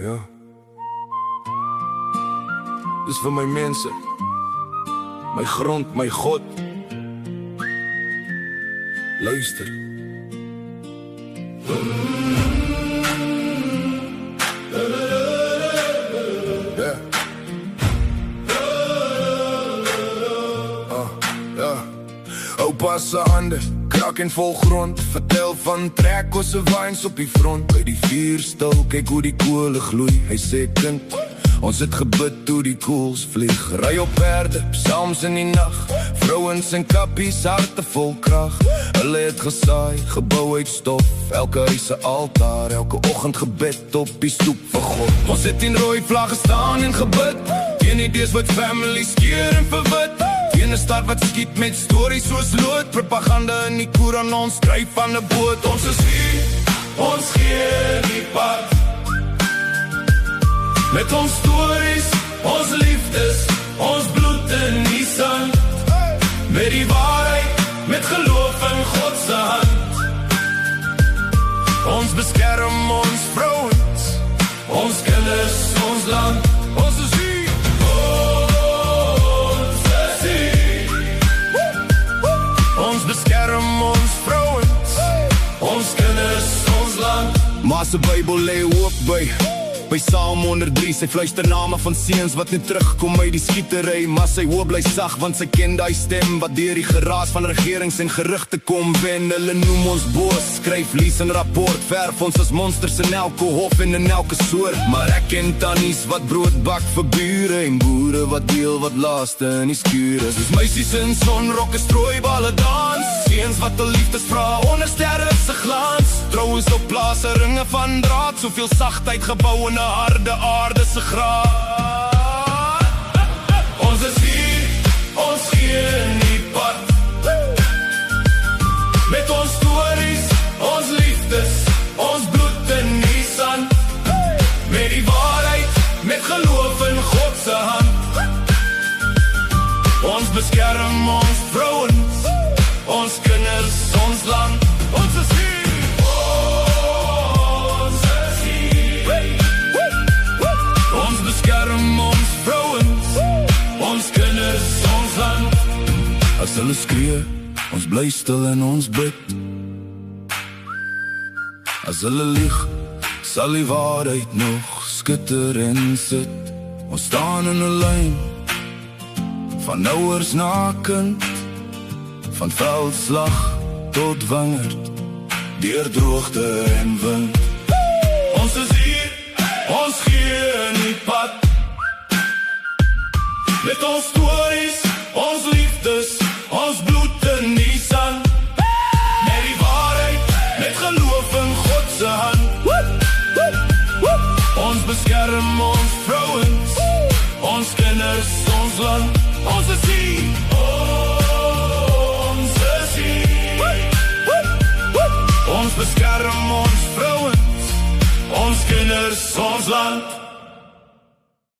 Ja. Dis vir my mense, my grond, my God. Luister. Ja. Oupa se hande, krak en vol grond. Vertel van trek ons se waans op die front. By die vuur stil, kyk hoe die kole gloei. Hy sê kind, ons het gebid toe die koels vlieg. Ry op perde, psalms in die nacht. Vrouens en kappies, harte vol krag. Hulle het gesaai, gebou uit stof. Elke huis se altaar, elke oggend gebed op die stoep vir God. Ons het in rooi vlagge staan en gebid. Teen idees wat families keer en verwit. Teen 'n stad wat skiet met stories soos lood. Propaganda in die Koran, ons skryf van 'n boot. Ons is hier, ons gee die pad. Met ons stories, ons liefdes, ons bloed in die sand. Met die waarheid, met geloof in God se hand. Ons beskerm ons vrouens, ons kinders, ons land. Ons is hier, ons is hier. Ons beskerm ons vrouens, ons kinders, ons land. Maar se Bybel lê oop by Psalm 103, sy fluister name van seuns wat net terugkom uit die skietery. Maar sy hoop bly sag, want sy ken die stem wat deur die geraas van regerings en gerugte kom. Wen hulle noem ons boos, skryf lees en rapport. Verf ons as monsters in elke hof en in elke soort. Maar ek ken tannies wat brood bak vir bure en boere wat deel wat laaste in die skure. Soos meisies in sonrokke strooiballe dans, seuns wat hul liefdes vra onder sterre se glans. Troues op plase, ringe van draad, soveel sagtheid gebou in 'n harde aarde se graad. Ons is hier, ons gee nie pad. Met ons stories, ons liefdes, ons bloed in die sand. Met die waarheid, met geloof in God se hand. Ons beskerm ons vrouens, ons kinders, ons land. Ons is hier. Beskerm ons vrouens, ons kinders, ons land. As hulle skree, ons bly stil en ons bid. As hulle lieg, sal die waarheid nog skitter en sit. Ons staan in 'n lyn, van ouers na kind, van veldslag tot wingerd, deur droogte en wind. Ons is hier, ons gee nie pad. Met ons stories, ons liefdes, ons bloed in die sand. Met die waarheid, met geloof in God se hand. Ons beskerm ons vrouens, ons kinders, ons land. Ons is hier, ons is hier. Ons beskerm ons vrouens, ons kinders, ons land.